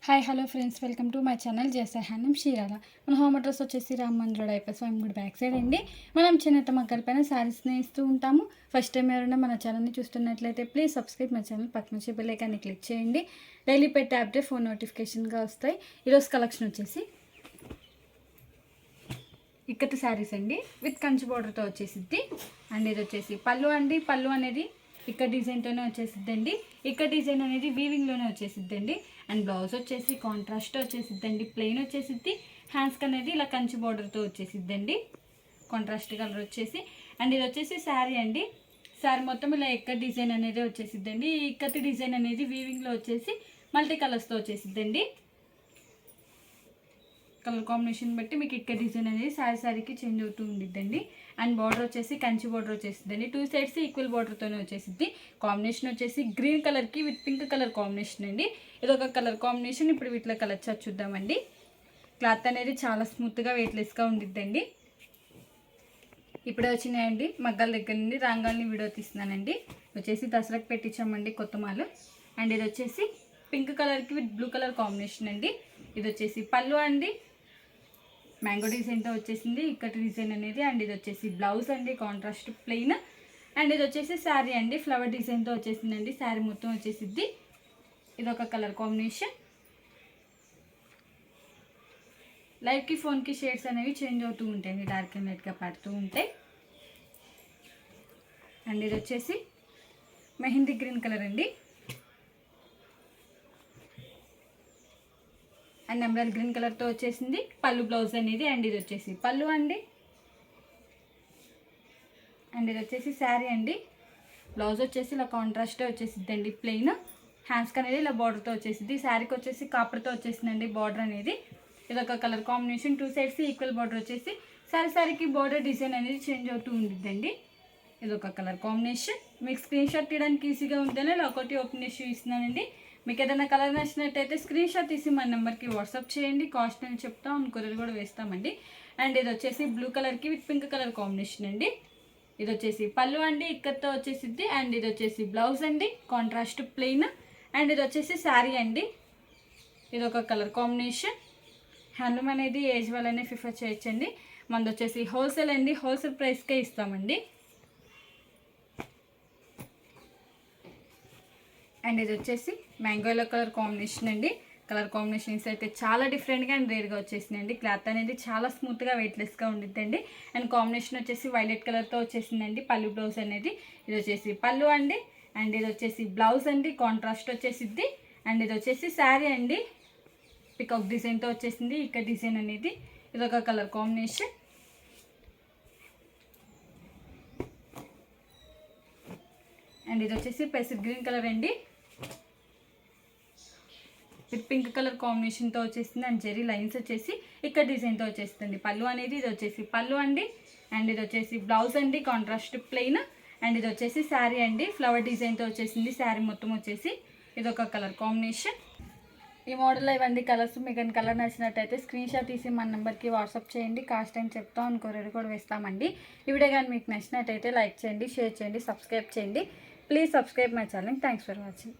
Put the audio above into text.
Hi hello friends, welcome to my channel జేసే handloom Chirala. మన home address వచ్చేసి Ram Mandir road అయిపోయి స్వామి గుడి బ్యాక్ సైడ్ అండి. మనం చిన్నత మగ్గల పైన శారీస్ని ఇస్తూ ఉంటాము. ఫస్ట్ టైం ఎవరైనా మన ఛానల్ని చూస్తున్నట్లయితే ప్లీజ్ సబ్స్క్రైబ్ మై ఛానల్, పక్కన వచ్చే బెల్ ఐకాన్ని క్లిక్ చేయండి. డైలీ పెట్టే అప్డేట్ ఫోన్ నోటిఫికేషన్గా వస్తాయి. ఈరోజు కలెక్షన్ వచ్చేసి ఇక్కత్ శారీస్ అండి, విత్ కంచి బోర్డర్తో వచ్చేసిద్ది. అండ్ ఇది వచ్చేసి పళ్ళు అండి. పళ్ళు అనేది ఇక్కడ డిజైన్తోనే వచ్చేసిద్దండి. ఇక్కడ డిజైన్ అనేది వీవింగ్లోనే వచ్చేసిద్దండి. అండ్ బ్లౌజ్ వచ్చేసి కాంట్రాస్ట్ వచ్చేసిద్దండి, ప్లెయిన్ వచ్చేసిద్ది. హ్యాండ్స్కి అనేది ఇలా కంచి బార్డర్తో వచ్చేసిద్దండి, కాంట్రాస్ట్ కలర్ వచ్చేసి. అండ్ ఇది వచ్చేసి శారీ అండి. శారీ మొత్తం ఇలా ఎక్కడ డిజైన్ అనేది వచ్చేసిద్దండి. ఈ ఇక్కత్ డిజైన్ అనేది వీవింగ్లో వచ్చేసి మల్టీ కలర్స్తో వచ్చేసిద్దండి. కలర్ కాంబినేషన్ బట్టి మీకు ఇక్కడ డిజైన్ అనేది శారీకి చేంజ్ అవుతూ ఉండిద్దండి. అండ్ బార్డర్ వచ్చేసి కంచి బార్డర్ వచ్చేసిద్దండి. టూ సైడ్స్ ఈక్వల్ బార్డర్తోనే వచ్చేసిద్ది. కాంబినేషన్ వచ్చేసి గ్రీన్ కలర్కి విత్ పింక్ కలర్ కాంబినేషన్ అండి. ఇదొక కలర్ కాంబినేషన్. ఇప్పుడు వీటిలో కలర్ చార్ట్ చూద్దామండి. క్లాత్ అనేది చాలా స్మూత్గా వెయిట్లెస్గా ఉండిద్దండి. ఇప్పుడే వచ్చినాయండి మగ్గాల దగ్గర నుండి రాంగాల్ని వీడియో తీస్తున్నానండి. వచ్చేసి దసరాకి పెట్టించామండి కొత్త మాలు. అండ్ ఇది వచ్చేసి పింక్ కలర్కి విత్ బ్లూ కలర్ కాంబినేషన్ అండి. ఇది వచ్చేసి పళ్ళు అండి, మ్యాంగో డిజైన్తో వచ్చేసింది ఇక్కడ డిజైన్ అనేది. అండ్ ఇది వచ్చేసి బ్లౌజ్ అండి, కాంట్రాస్ట్ ప్లెయిన్. అండ్ ఇది వచ్చేసి శారీ అండి, ఫ్లవర్ డిజైన్తో వచ్చేసిందండి. శారీ మొత్తం వచ్చేసిద్ది. ఇది ఒక కలర్ కాంబినేషన్. లైవ్కి ఫోన్కి షేడ్స్ అనేవి చేంజ్ అవుతూ ఉంటాయండి, డార్క్ అండ్ లైట్గా పడుతూ ఉంటాయి. అండ్ ఇది వచ్చేసి మెహందీ గ్రీన్ కలర్ అండి. అండ్ ఎమరాల్డ్ గ్రీన్ కలర్తో వచ్చేసింది పళ్ళు బ్లౌజ్ అనేది. అండ్ ఇది వచ్చేసి పళ్ళు అండి. అండ్ ఇది వచ్చేసి శారీ అండి. బ్లౌజ్ వచ్చేసి ఇలా కాంట్రాస్ట్గా వచ్చేసిద్దండి, ప్లెయిన్. హ్యాండ్స్కి అనేది ఇలా బార్డర్తో వచ్చేసింది. శారీకి వచ్చేసి కాపర్తో వచ్చేసిందండి బార్డర్ అనేది. ఇది ఒక colour combination. Two sides equal border వచ్చేసి శారీకి బార్డర్ డిజైన్ అనేది చేంజ్ అవుతూ ఉండిద్దండి. ఇది ఒక కలర్ కాంబినేషన్. మీకు స్క్రీన్ షాట్ తీయడానికి ఈజీగా ఉంటేనే ఇలా ఒకటి ఓపెన్ చేసి ఇస్తున్నానండి. మీకు ఏదైనా కలర్ నచ్చినట్టయితే స్క్రీన్ షాట్ తీసి మన నెంబర్కి వాట్సాప్ చేయండి. కాస్ట్ అని చెప్తాం, కొరియర్ కూడా వేస్తామండి. అండ్ ఇది వచ్చేసి బ్లూ కలర్కి విత్ పింక్ కలర్ కాంబినేషన్ అండి. ఇది వచ్చేసి పళ్ళు అండి, ఇక్కత్తో వచ్చేసిద్ది. అండ్ ఇది వచ్చేసి బ్లౌజ్ అండి, కాంట్రాస్ట్ ప్లెయిన్. అండ్ ఇది వచ్చేసి శారీ అండి. ఇది ఒక కలర్ కాంబినేషన్. హ్యాండ్లూమ్ అనేది ఏజ్ వాళ్ళనే ప్రిఫర్ చేయొచ్చండి. మనది వచ్చేసి హోల్సేల్ అండి, హోల్సేల్ ప్రైస్కే ఇస్తామండి. అండ్ ఇది వచ్చేసి మ్యాంగో ఎల్లో కలర్ కాంబినేషన్ అండి. కలర్ కాంబినేషన్స్ అయితే చాలా డిఫరెంట్గా అండ్ రేర్గా వచ్చేసిందండి. క్లాత్ అనేది చాలా స్మూత్గా వెయిట్లెస్గా ఉండిద్దండి. అండ్ కాంబినేషన్ వచ్చేసి వైలెట్ కలర్తో వచ్చేసిందండి పళ్ళు బ్లౌజ్ అనేది. ఇది వచ్చేసి పళ్ళు అండి. అండ్ ఇది వచ్చేసి బ్లౌజ్ అండి, కాంట్రాస్ట్ వచ్చేసిద్ది. అండ్ ఇది వచ్చేసి శారీ అండి, పికాక్ డిజైన్తో వచ్చేసింది ఇక్కడ డిజైన్ అనేది. ఇది ఒక కలర్ కాంబినేషన్. అండ్ ఇది వచ్చేసి పెసర్ గ్రీన్ కలర్ అండి, విత్ పింక్ కలర్ కాంబినేషన్తో వచ్చేసింది. అండ్ జెరీ లైన్స్ వచ్చేసి ఇక్కడ డిజైన్తో వచ్చేస్తుంది. పళ్ళు అనేది ఇది వచ్చేసి పళ్ళు అండి. అండ్ ఇది వచ్చేసి బ్లౌజ్ అండి, కాంట్రాస్ట్ ప్లెయిన్. అండ్ ఇది వచ్చేసి శారీ అండి, ఫ్లవర్ డిజైన్తో వచ్చేసింది. శారీ మొత్తం వచ్చేసి ఇది ఒక కలర్ కాంబినేషన్. ఈ మోడల్లో ఇవన్నీ కలర్స్. మీకు కలర్ నచ్చినట్టయితే స్క్రీన్ షాట్ తీసి మన నెంబర్కి వాట్సాప్ చేయండి. కాస్ట్ అని చెప్తాం, కొరియర్ కూడా వేస్తామండి. ఈ వీడియో కానీ మీకు నచ్చినట్టయితే లైక్ చేయండి, షేర్ చేయండి, సబ్స్క్రైబ్ చేయండి. Please subscribe my channel. Thanks for watching.